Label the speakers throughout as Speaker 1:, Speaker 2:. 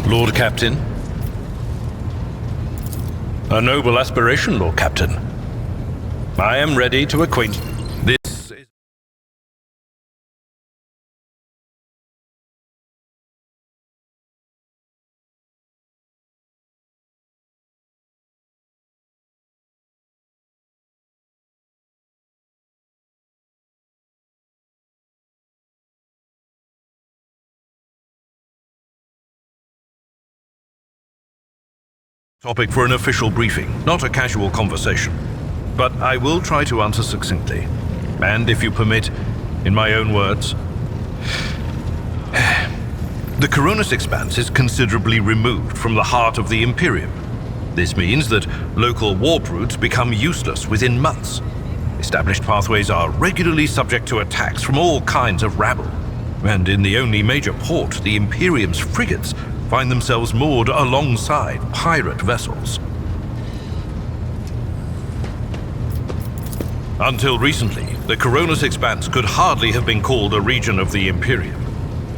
Speaker 1: Lord Captain. A noble aspiration, Lord Captain. I am ready to acquaint. This is... Topic for an official briefing, not a casual conversation. But I will try to answer succinctly. And if you permit, in my own words. The Coronis Expanse is considerably removed from the heart of the Imperium. This means that local warp routes become useless within months. Established pathways are regularly subject to attacks from all kinds of rabble. And in the only major port, the Imperium's frigates find themselves moored alongside pirate vessels. Until recently, the Coronis Expanse could hardly have been called a region of the Imperium.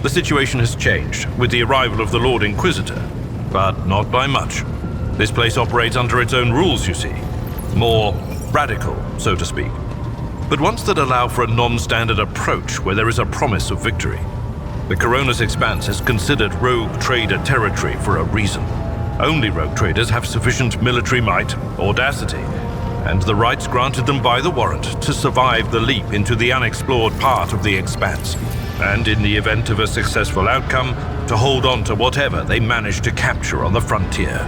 Speaker 1: The situation has changed with the arrival of the Lord Inquisitor, but not by much. This place operates under its own rules, you see. More radical, so to speak. But ones that allow for a non-standard approach where there is a promise of victory. The Coronis Expanse is considered rogue trader territory for a reason. Only rogue traders have sufficient military might, audacity, and the rights granted them by the warrant to survive the leap into the unexplored part of the Expanse, and in the event of a successful outcome, to hold on to whatever they manage to capture on the frontier.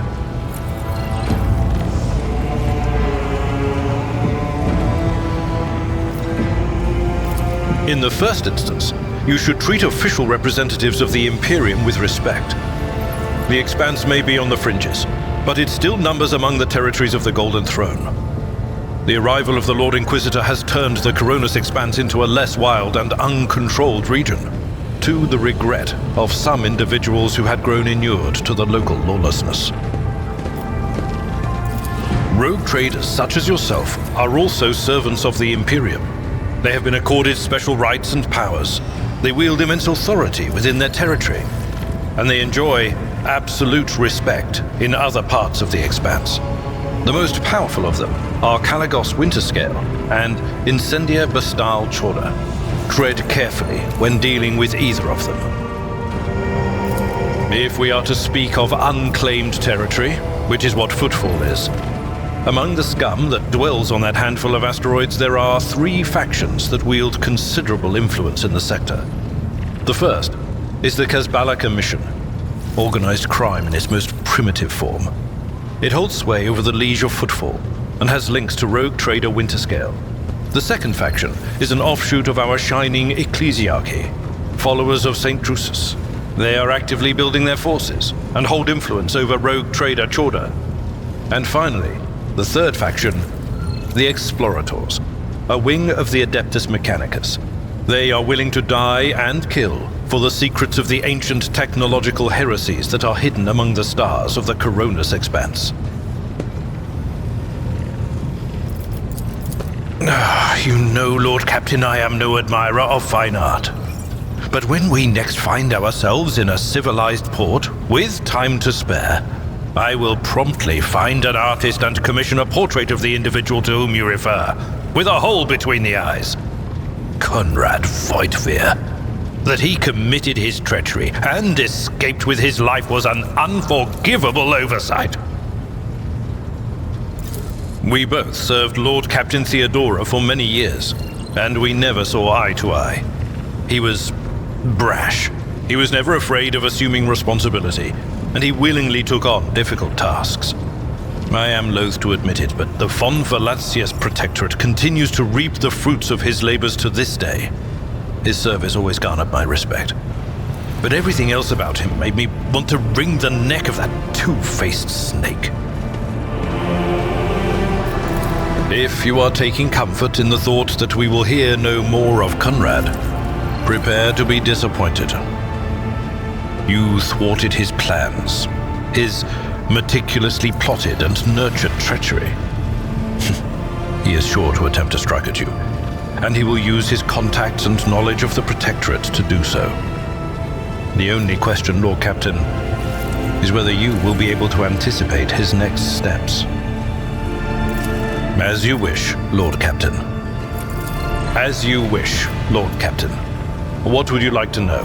Speaker 1: In the first instance, you should treat official representatives of the Imperium with respect. The Expanse may be on the fringes, but it still numbers among the territories of the Golden Throne. The arrival of the Lord Inquisitor has turned the Coronis Expanse into a less wild and uncontrolled region, to the regret of some individuals who had grown inured to the local lawlessness. Rogue traders such as yourself are also servants of the Imperium. They have been accorded special rights and powers. They wield immense authority within their territory, and they enjoy absolute respect in other parts of the Expanse. The most powerful of them are Caligos Winterscale and Incendia Bastal Chorda. Tread carefully when dealing with either of them. If we are to speak of unclaimed territory, which is what Footfall is, among the scum that dwells on that handful of asteroids, there are 3 factions that wield considerable influence in the sector. The first is the Kazbala Commission, organized crime in its most primitive form. It holds sway over the Liege of Footfall and has links to rogue trader Winterscale. The second faction is an offshoot of our shining ecclesiarchy, followers of St. Drusus. They are actively building their forces and hold influence over rogue trader Chorda. And finally, the third faction, the Explorators, a wing of the Adeptus Mechanicus. They are willing to die and kill for the secrets of the ancient technological heresies that are hidden among the stars of the Coronis Expanse. You know, Lord Captain, I am no admirer of fine art. But when we next find ourselves in a civilized port, with time to spare, I will promptly find an artist and commission a portrait of the individual to whom you refer, with a hole between the eyes. Conrad Voigtveer. That he committed his treachery and escaped with his life was an unforgivable oversight. We both served Lord Captain Theodora for many years, and we never saw eye to eye. He was brash. He was never afraid of assuming responsibility, and he willingly took on difficult tasks. I am loath to admit it, but the Von Valancius Protectorate continues to reap the fruits of his labors to this day. His service always garnered my respect. But everything else about him made me want to wring the neck of that two-faced snake. If you are taking comfort in the thought that we will hear no more of Conrad, prepare to be disappointed. You thwarted his plans, his meticulously plotted and nurtured treachery. He is sure to attempt to strike at you, and he will use his contacts and knowledge of the Protectorate to do so. The only question, Lord Captain, is whether you will be able to anticipate his next steps. As you wish, Lord Captain. As you wish, Lord Captain. What would you like to know?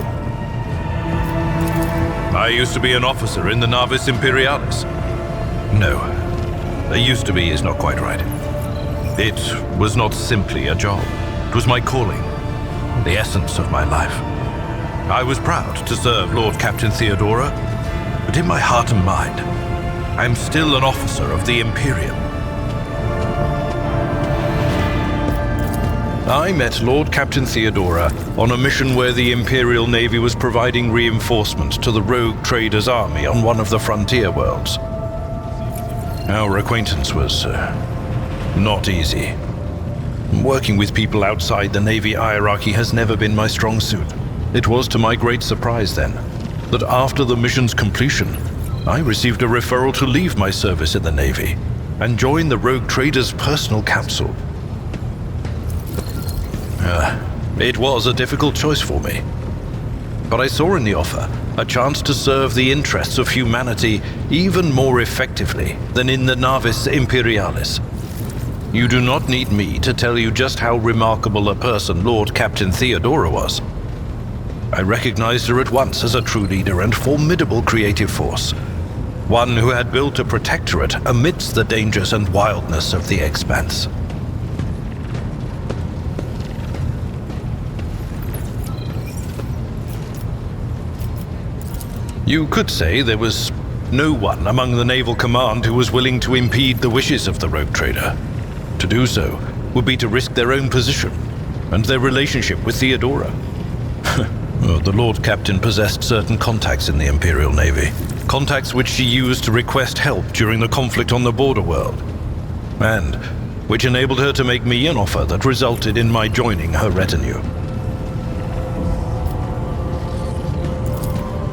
Speaker 1: I used to be an officer in the Navis Imperialis. No, I used to be is not quite right. It was not simply a job. It was my calling, the essence of my life. I was proud to serve Lord Captain Theodora, but in my heart and mind, I am still an officer of the Imperium. I met Lord Captain Theodora on a mission where the Imperial Navy was providing reinforcement to the rogue traders' army on one of the frontier worlds. Our acquaintance was not easy. Working with people outside the Navy hierarchy has never been my strong suit. It was to my great surprise then that after the mission's completion, I received a referral to leave my service in the Navy and join the rogue traders' personal council. It was a difficult choice for me, but I saw in the offer a chance to serve the interests of humanity even more effectively than in the Navis Imperialis. You do not need me to tell you just how remarkable a person Lord Captain Theodora was. I recognized her at once as a true leader and formidable creative force, one who had built a protectorate amidst the dangers and wildness of the Expanse. You could say there was no one among the naval command who was willing to impede the wishes of the rogue trader. To do so would be to risk their own position and their relationship with Theodora. Well, the Lord Captain possessed certain contacts in the Imperial Navy, contacts which she used to request help during the conflict on the border world, and which enabled her to make me an offer that resulted in my joining her retinue.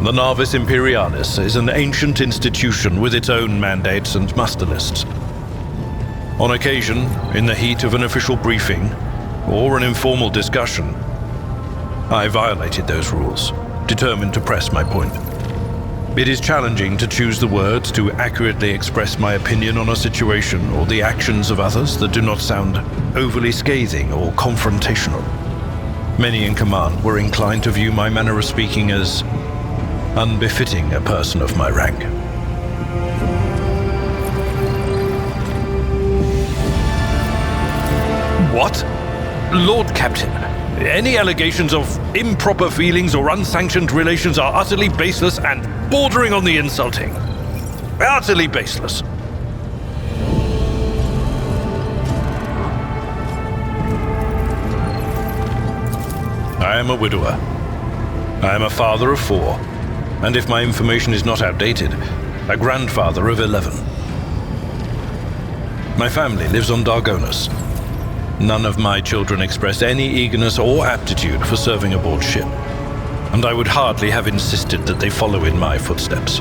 Speaker 1: The Navis Imperialis is an ancient institution with its own mandates and muster lists. On occasion, in the heat of an official briefing or an informal discussion, I violated those rules, determined to press my point. It is challenging to choose the words to accurately express my opinion on a situation or the actions of others that do not sound overly scathing or confrontational. Many in command were inclined to view my manner of speaking as unbefitting a person of my rank. What? Lord Captain, any allegations of improper feelings or unsanctioned relations are utterly baseless and bordering on the insulting. Utterly baseless. I am a widower. I am a father of 4. And if my information is not outdated, a grandfather of 11. My family lives on Dargonus. None of my children express any eagerness or aptitude for serving aboard ship, and I would hardly have insisted that they follow in my footsteps.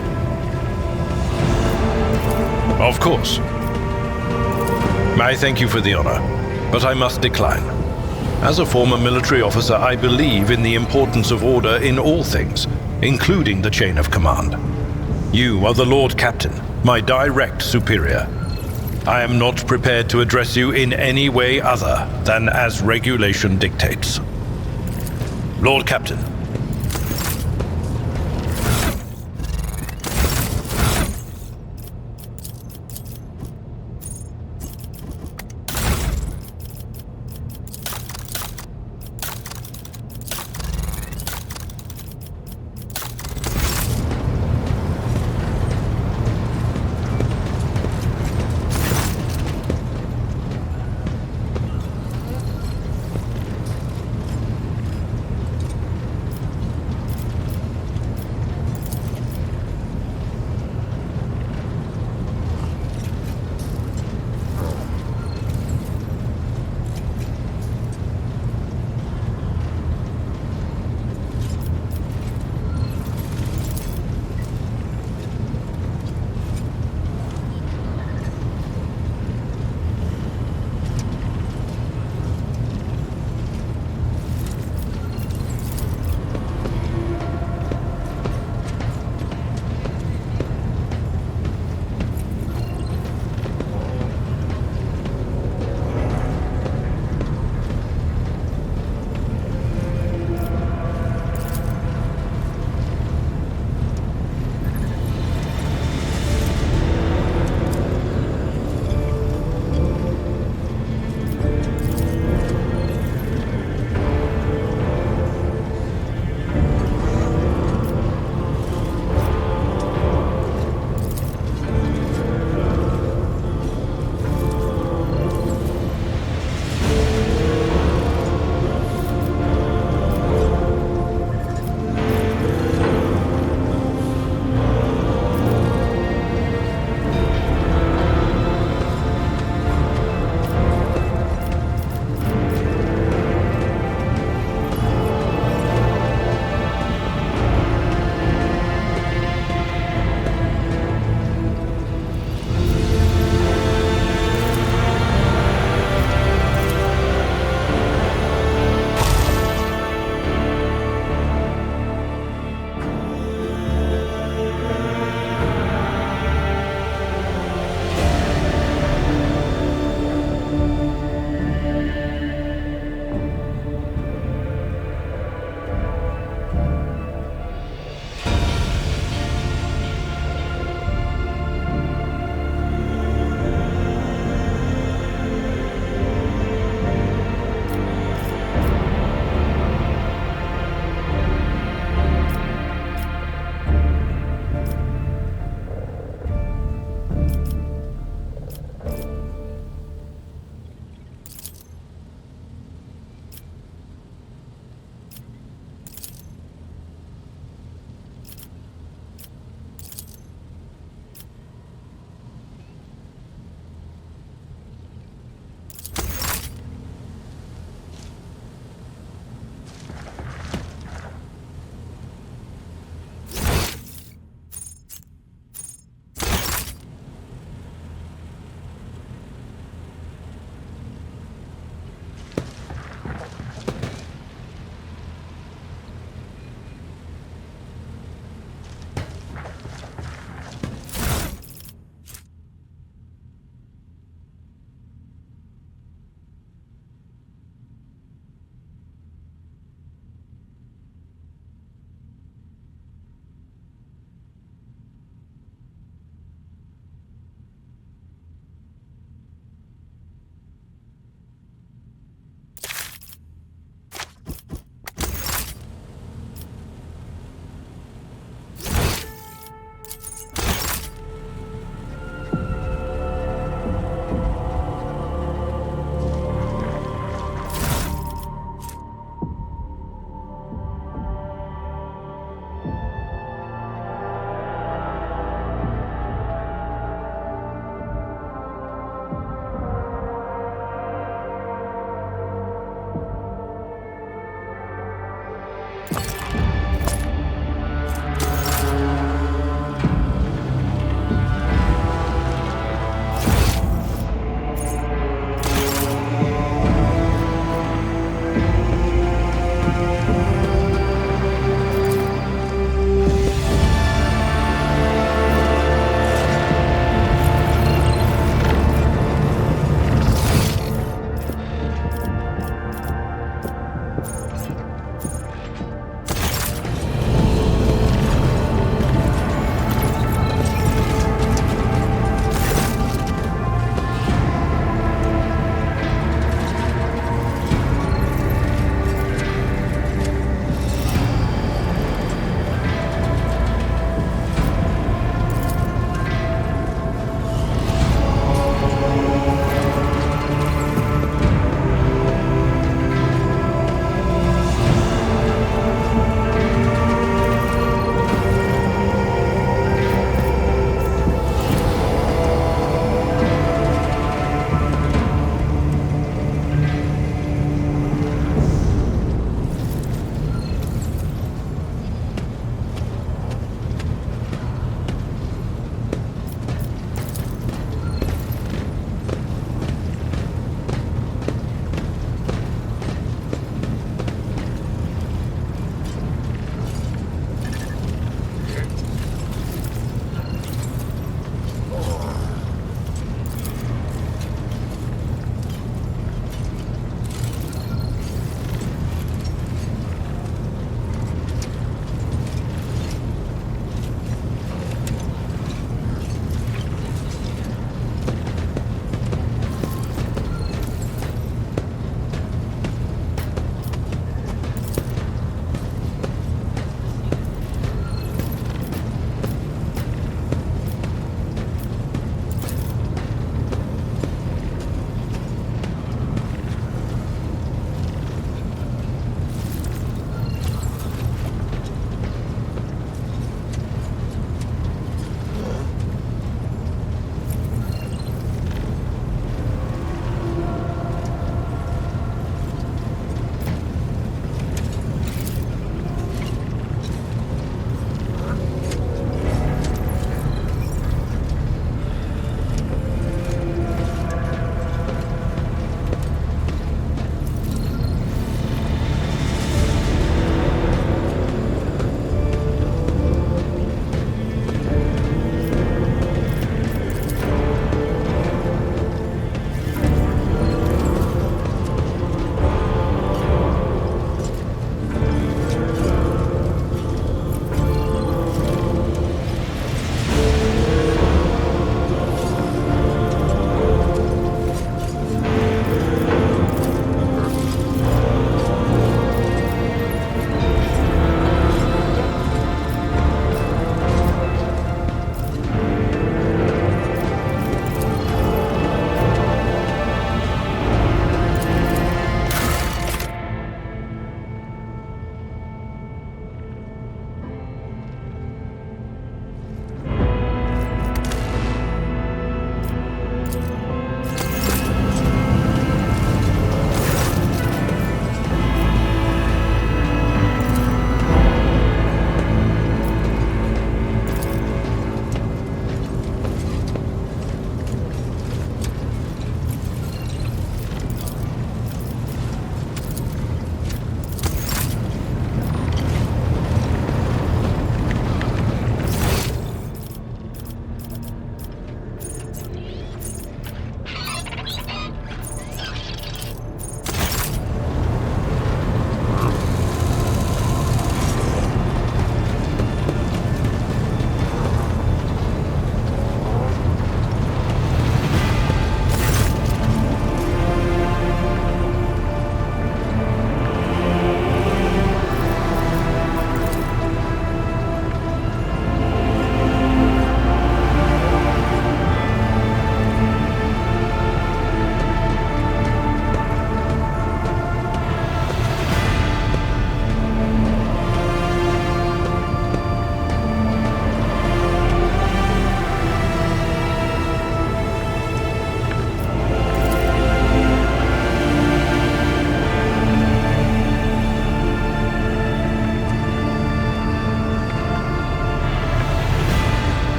Speaker 1: Of course. I thank you for the honor, but I must decline. As a former military officer, I believe in the importance of order in all things, including the chain of command. You are the Lord Captain, my direct superior. I am not prepared to address you in any way other than as regulation dictates. Lord Captain.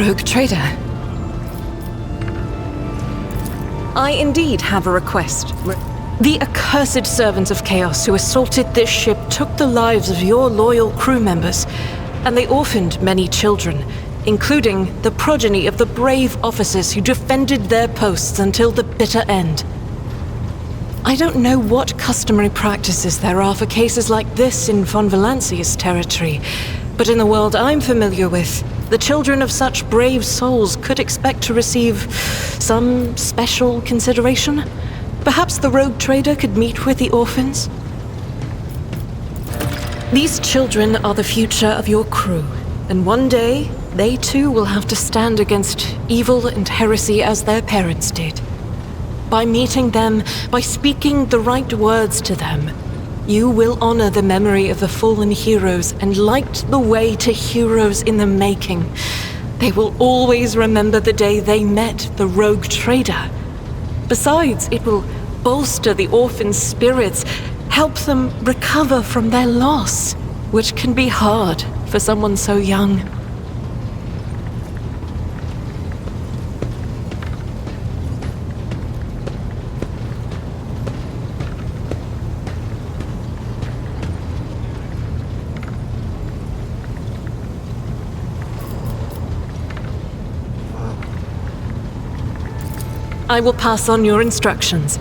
Speaker 2: rogue trader. I indeed have a request. The accursed servants of Chaos who assaulted this ship took the lives of your loyal crew members, and they orphaned many children, including the progeny of the brave officers who defended their posts until the bitter end. I don't know what customary practices there are for cases like this in Von Valancia's territory, but in the world I'm familiar with, the children of such brave souls could expect to receive some special consideration. Perhaps the rogue trader could meet with the orphans? These children are the future of your crew, and one day, they too will have to stand against evil and heresy as their parents did. By meeting them, by speaking the right words to them, you will honor the memory of the fallen heroes and light the way to heroes in the making. They will always remember the day they met the rogue trader. Besides, it will bolster the orphans' spirits, help them recover from their loss, which can be hard for someone so young. I will pass on your instructions.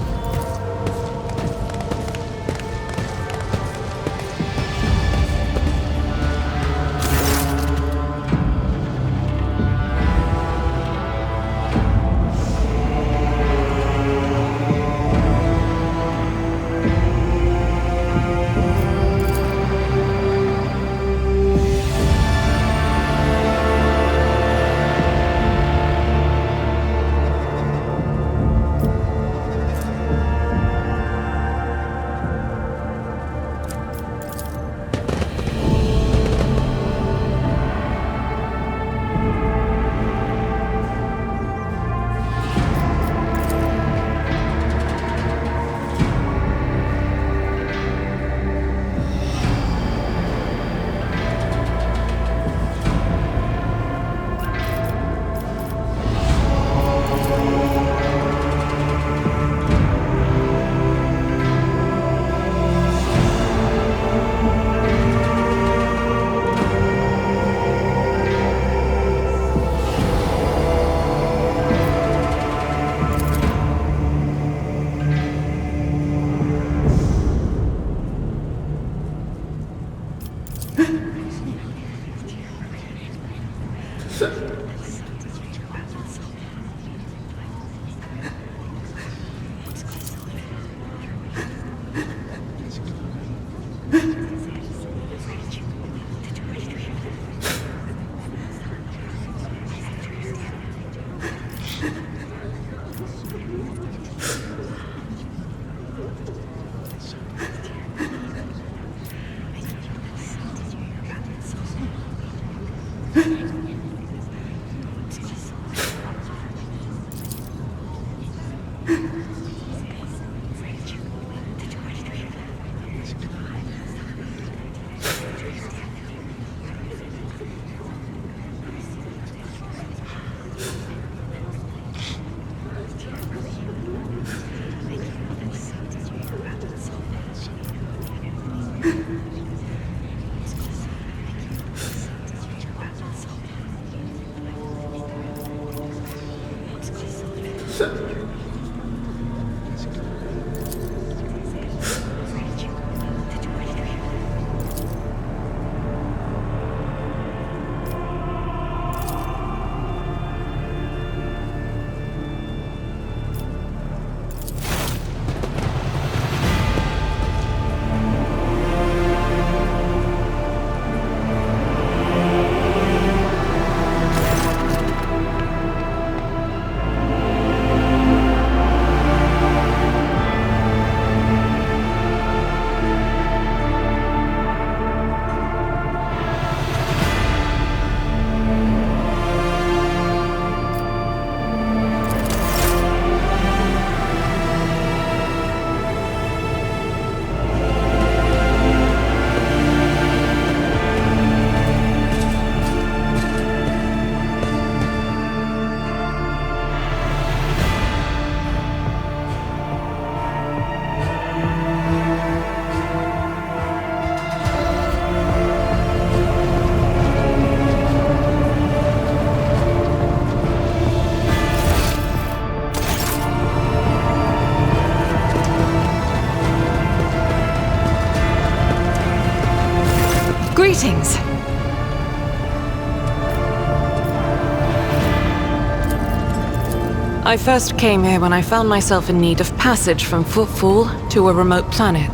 Speaker 2: I first came here when I found myself in need of passage from Footfall to a remote planet.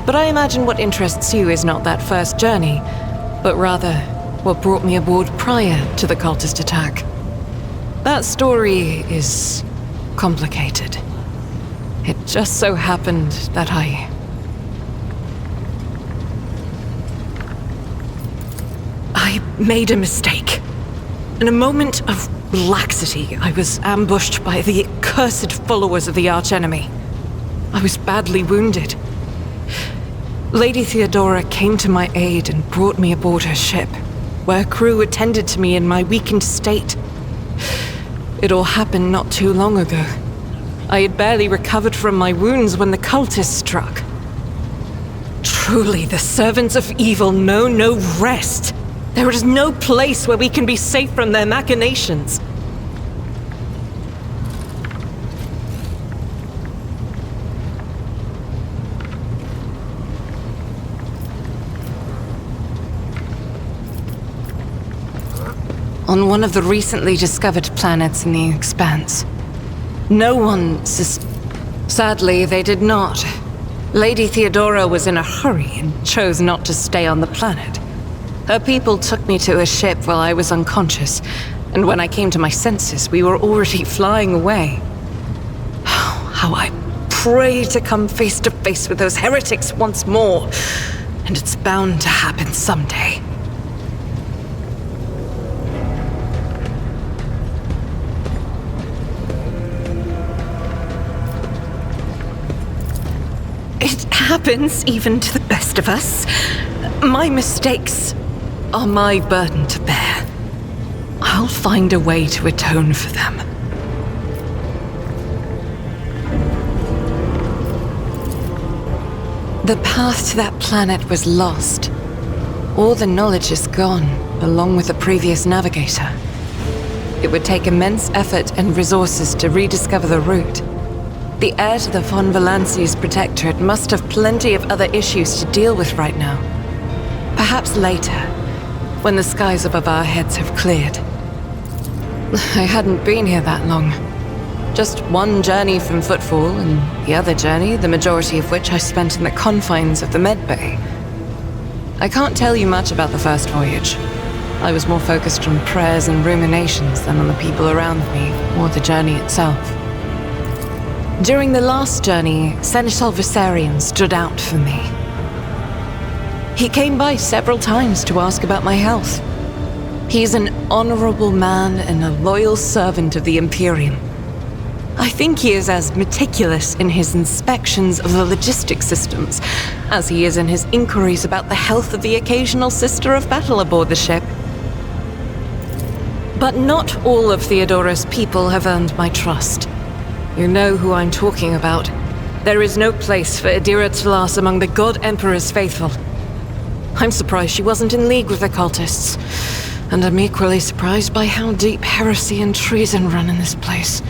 Speaker 2: But I imagine what interests you is not that first journey, but rather what brought me aboard prior to the cultist attack. That story is complicated. It just so happened that I made a mistake. In a moment of laxity, I was ambushed by the accursed followers of the archenemy. I was badly wounded. Lady Theodora came to my aid and brought me aboard her ship, where crew attended to me in my weakened state. It all happened not too long ago. I had barely recovered from my wounds when the cultists struck. Truly, the servants of evil know no rest. There is no place where we can be safe from their machinations. On one of the recently discovered planets in the Expanse. No one Sadly, they did not. Lady Theodora was in a hurry and chose not to stay on the planet. Her people took me to a ship while I was unconscious, and when I came to my senses, we were already flying away. How I pray to come face to face with those heretics once more, and it's bound to happen someday. It happens even to the best of us. My mistakes are my burden to bear. I'll find a way to atone for them. The path to that planet was lost. All the knowledge is gone, along with the previous navigator. It would take immense effort and resources to rediscover the route. The heir to the von Valanci's protectorate must have plenty of other issues to deal with right now. Perhaps later, when the skies above our heads have cleared. I hadn't been here that long. Just one journey from Footfall, and the other journey, the majority of which I spent in the confines of the medbay. I can't tell you much about the first voyage. I was more focused on prayers and ruminations than on the people around me, or the journey itself. During the last journey, Seneschal Viserion stood out for me. He came by several times to ask about my health. He's an honorable man and a loyal servant of the Imperium. I think he is as meticulous in his inspections of the logistic systems as he is in his inquiries about the health of the occasional sister of battle aboard the ship. But not all of Theodora's people have earned my trust. You know who I'm talking about. There is no place for Adira Talas among the God Emperor's faithful. I'm surprised she wasn't in league with the cultists. And I'm equally surprised by how deep heresy and treason run in this place.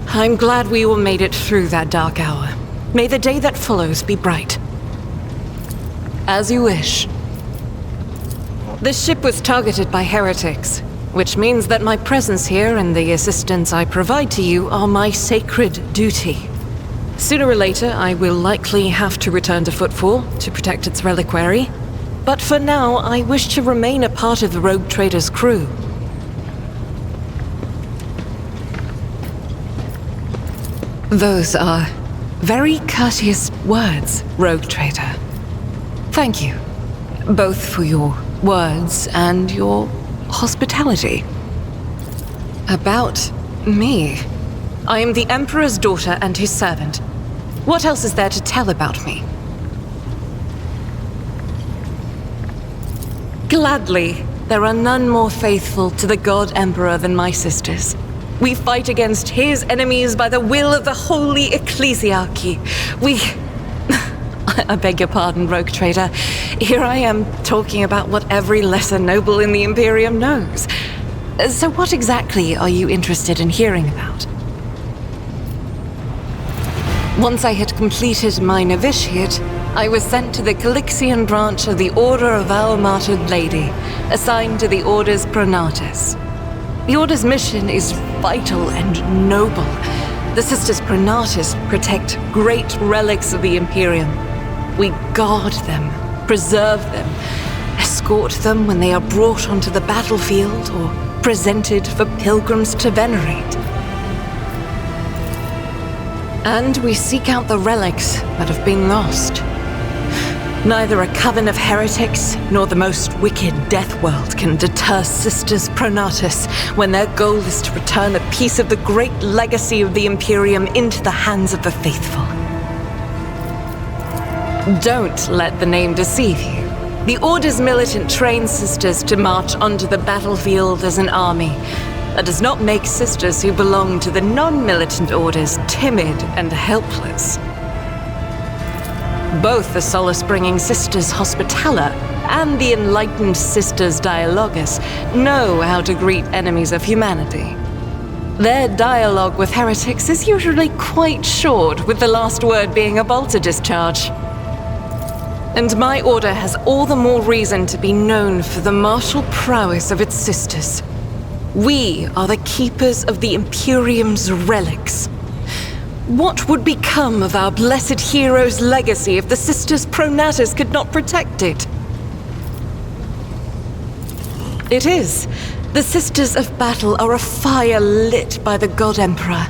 Speaker 2: I'm glad we all made it through that dark hour. May the day that follows be bright. As you wish. This ship was targeted by heretics, which means that my presence here and the assistance I provide to you are my sacred duty. Sooner or later, I will likely have to return to Footfall to protect its reliquary. But for now, I wish to remain a part of the Rogue Trader's crew. Those are very courteous words, Rogue Trader. Thank you, both for your words and your hospitality. About me. I am the Emperor's daughter and his servant. What else is there to tell about me? Gladly, there are none more faithful to the God Emperor than my sisters. We fight against his enemies by the will of the Holy Ecclesiarchy. I beg your pardon, Rogue Trader. Here I am talking about what every lesser noble in the Imperium knows. So what exactly are you interested in hearing about? Once I had completed my novitiate, I was sent to the Calixian branch of the Order of Our Martyred Lady, assigned to the Orders Pronatus. The Order's mission is vital and noble. The Sisters Pronatus protect great relics of the Imperium. We guard them, preserve them, escort them when they are brought onto the battlefield or presented for pilgrims to venerate. And we seek out the relics that have been lost. Neither a coven of heretics nor the most wicked death world can deter Sisters Pronatus when their goal is to return a piece of the great legacy of the Imperium into the hands of the faithful. Don't let the name deceive you. The Order's militant trains Sisters to march onto the battlefield as an army. That does not make Sisters who belong to the non-militant orders timid and helpless. Both the solace-bringing Sisters Hospitaller and the enlightened Sisters Dialogus know how to greet enemies of humanity. Their dialogue with heretics is usually quite short, with the last word being a bolter discharge. And my order has all the more reason to be known for the martial prowess of its sisters. We are the keepers of the Imperium's relics. What would become of our blessed hero's legacy if the Sisters Pronatus could not protect it? It is. The Sisters of Battle are a fire lit by the God Emperor.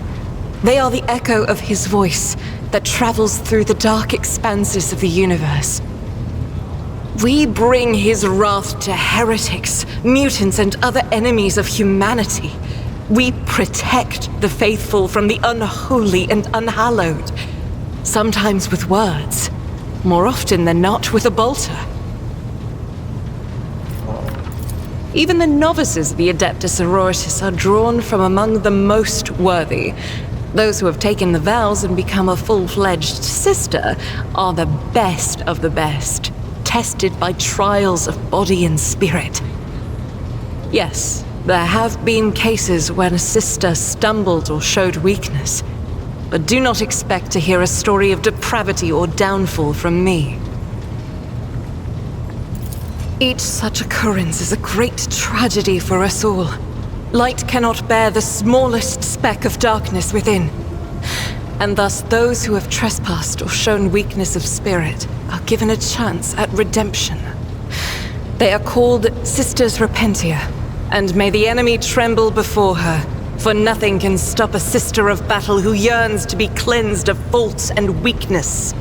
Speaker 2: They are the echo of his voice that travels through the dark expanses of the universe. We bring his wrath to heretics, mutants, and other enemies of humanity. We protect the faithful from the unholy and unhallowed. Sometimes with words, more often than not with a bolter. Even the novices of the Adeptus Sororitas are drawn from among the most worthy. Those who have taken the vows and become a full-fledged sister are the best of the best, tested by trials of body and spirit. Yes, there have been cases when a sister stumbled or showed weakness, but do not expect to hear a story of depravity or downfall from me. Each such occurrence is a great tragedy for us all. Light cannot bear the smallest speck of darkness within. And thus those who have trespassed or shown weakness of spirit are given a chance at redemption. They are called Sisters Repentia, and may the enemy tremble before her, for nothing can stop a sister of battle who yearns to be cleansed of fault and weakness.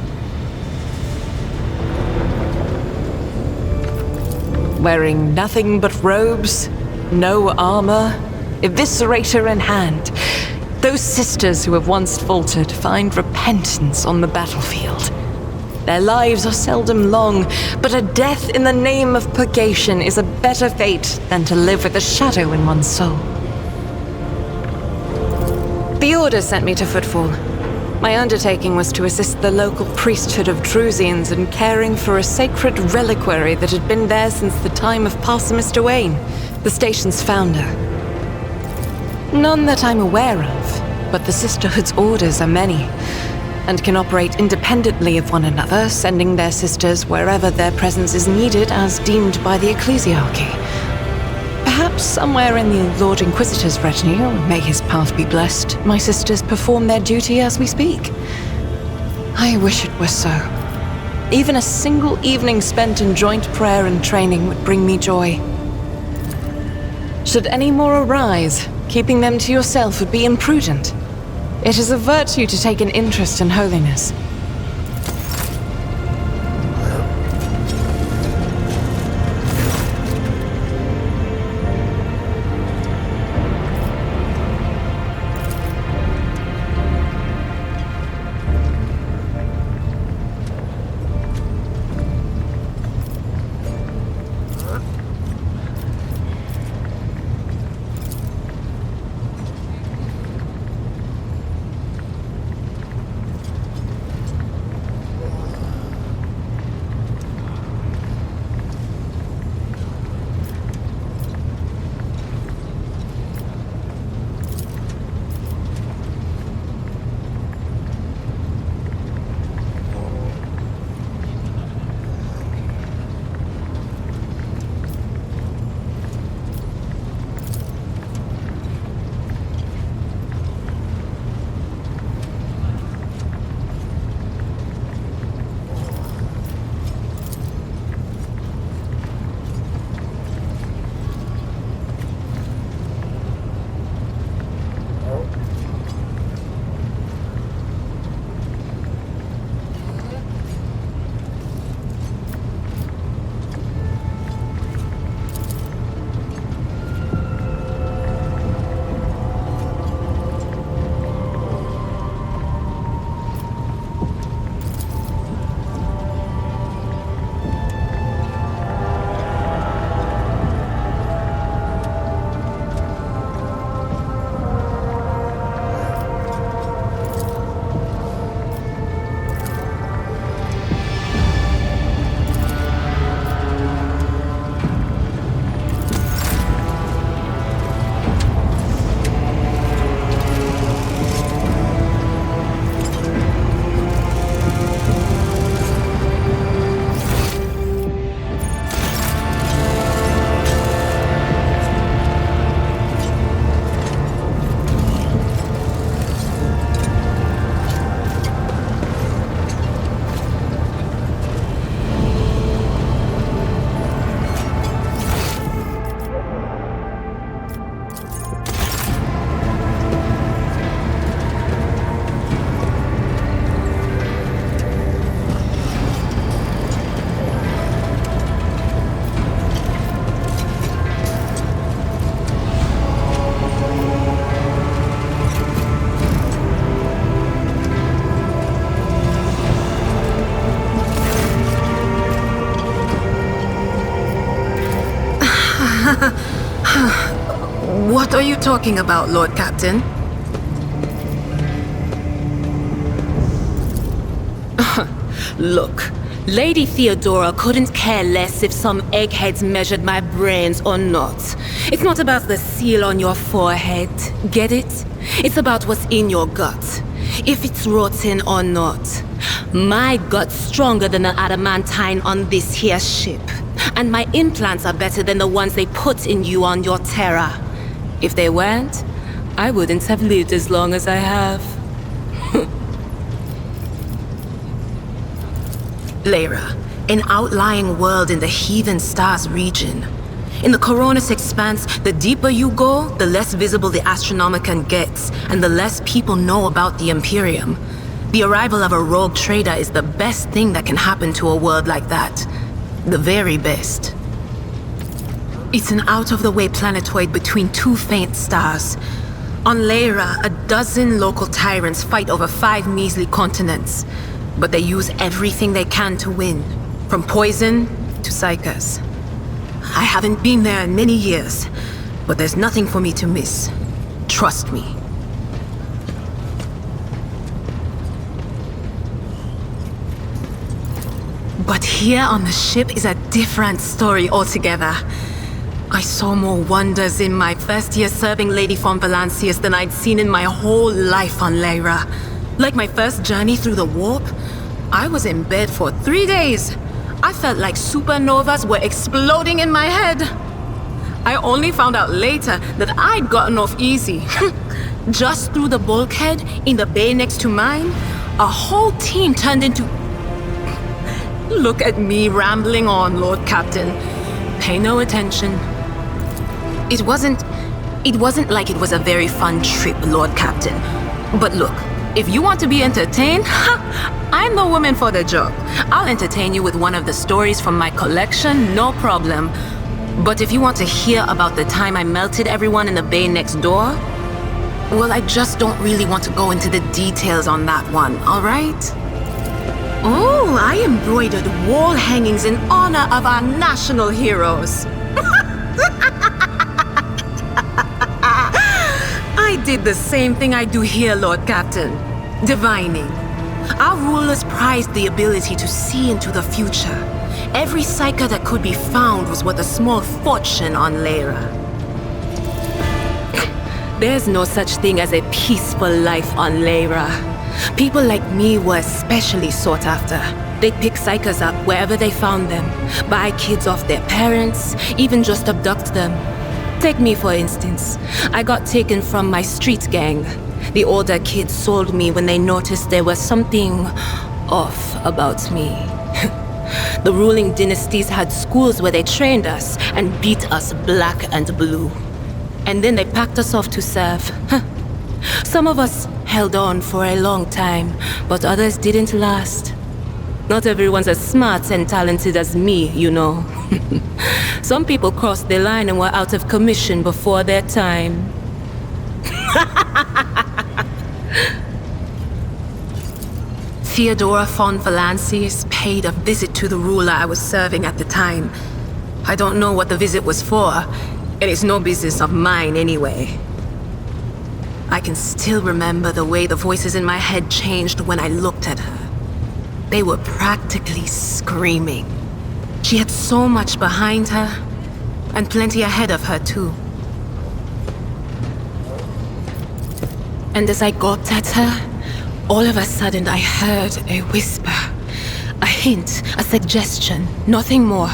Speaker 2: Wearing nothing but robes, no armor, eviscerator in hand, those sisters who have once faltered find repentance on the battlefield. Their lives are seldom long, but a death in the name of purgation is a better fate than to live with a shadow in one's soul. The Order sent me to Footfall. My undertaking was to assist the local priesthood of Drusians in caring for a sacred reliquary that had been there since the time of Parson Mr. Wayne, the station's founder. None that I'm aware of, but the Sisterhood's orders are many, and can operate independently of one another, sending their sisters wherever their presence is needed as deemed by the ecclesiarchy. Perhaps somewhere in the Lord Inquisitor's retinue, may his path be blessed, my sisters perform their duty as we speak. I wish it were so. Even a single evening spent in joint prayer and training would bring me joy. Should any more arise, keeping them to yourself would be imprudent. It is a virtue to take an interest in holiness.
Speaker 3: talking about, Lord Captain?
Speaker 4: Look, Lady Theodora couldn't care less if some eggheads measured my brains or not. It's not about the seal on your forehead, get it? It's about what's in your gut, if it's rotten or not. My gut's stronger than the adamantine on this here ship, and my implants are better than the ones they put in you on your Terra. If they weren't, I wouldn't have lived as long as I have.
Speaker 3: Lyra, an outlying world in the Heathen Stars region. In the Coronis expanse, the deeper you go, the less visible the Astronomicon gets, and the less people know about the Imperium. The arrival of a rogue trader is the best thing that can happen to a world like that. The very best. It's an out-of-the-way planetoid between two faint stars. On Lyra, a dozen local tyrants fight over 5 measly continents. But they use everything they can to win, from poison to psychers. I haven't been there in many years, but there's nothing for me to miss. Trust me. But here on the ship is a different story altogether. I saw more wonders in my first year serving Lady von Valancius than I'd seen in my whole life on Lyra. Like my first journey through the warp, I was in bed for 3 days. I felt like supernovas were exploding in my head. I only found out later that I'd gotten off easy. Just through the bulkhead in the bay next to mine, a whole team turned into... Look at me rambling on, Lord Captain. Pay no attention. It wasn't like it was a very fun trip, Lord Captain. But look, if you want to be entertained, I'm the woman for the job. I'll entertain you with one of the stories from my collection, no problem. But if you want to hear about the time I melted everyone in the bay next door, well, I just don't really want to go into the details on that one, all right? Oh, I embroidered wall hangings in honor of our national heroes. I did the same thing I do here, Lord Captain. Divining. Our rulers prized the ability to see into the future. Every psyker that could be found was worth a small fortune on Lyra.
Speaker 4: There's no such thing as a peaceful life on Lyra. People like me were especially sought after. They'd pick psychers up wherever they found them, buy kids off their parents, even just abduct them. Take me for instance. I got taken from my street gang. The older kids sold me when they noticed there was something off about me. The ruling dynasties had schools where they trained us and beat us black and blue. And then they packed us off to serve. Some of us held on for a long time, but others didn't last. Not everyone's as smart and talented as me, you know. Some people crossed the line and were out of commission before their time.
Speaker 3: Theodora von Valancius paid a visit to the ruler I was serving at the time. I don't know what the visit was for, and it's no business of mine anyway. I can still remember the way the voices in my head changed when I looked at her. They were practically screaming. She had so much behind her, and plenty ahead of her too. And as I gawped at her, all of a sudden I heard a whisper. A hint, a suggestion, nothing more.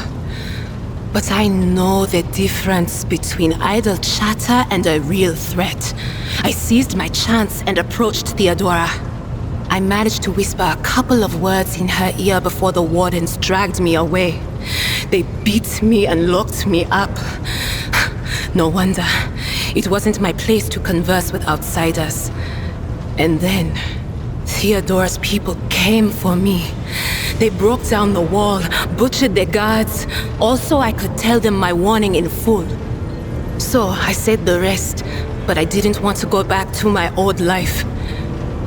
Speaker 3: But I know the difference between idle chatter and a real threat. I seized my chance and approached Theodora. I managed to whisper a couple of words in her ear before the wardens dragged me away. They beat me and locked me up. No wonder. It wasn't my place to converse with outsiders. And then, Theodora's people came for me. They broke down the wall, butchered their guards. Also, I could tell them my warning in full. So I said the rest, but I didn't want to go back to my old life.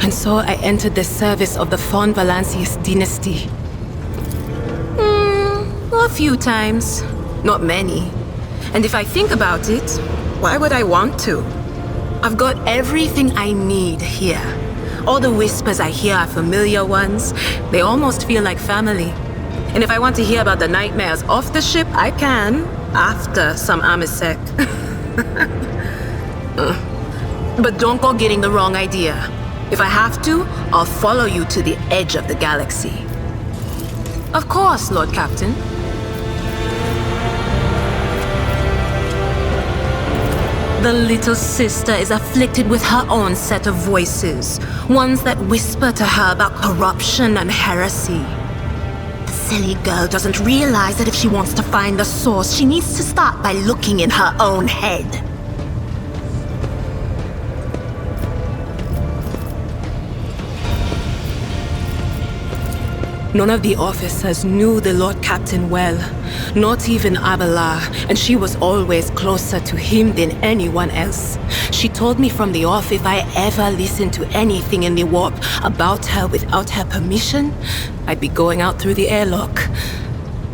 Speaker 3: And so I entered the service of the von Valancius dynasty. A few times. Not many. And if I think about it, why would I want to? I've got everything I need here. All the whispers I hear are familiar ones. They almost feel like family. And if I want to hear about the nightmares off the ship, I can, after some Amisec. But don't go getting the wrong idea. If I have to, I'll follow you to the edge of the galaxy. Of course, Lord Captain. The little sister is afflicted with her own set of voices, ones that whisper to her about corruption and heresy. The silly girl doesn't realize that if she wants to find the source, she needs to start by looking in her own head.
Speaker 4: None of the officers knew the Lord Captain well, not even Abelard, and she was always closer to him than anyone else. She told me from the off if I ever listened to anything in the warp about her without her permission, I'd be going out through the airlock.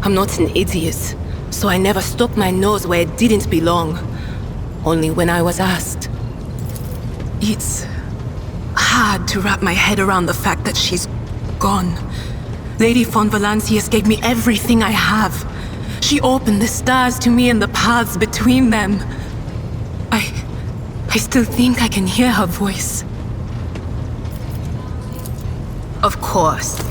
Speaker 4: I'm not an idiot, so I never stuck my nose where it didn't belong, only when I was asked.
Speaker 3: It's hard to wrap my head around the fact that she's gone. Lady von Valancius gave me everything I have. She opened the stars to me and the paths between them. I still think I can hear her voice. Of course.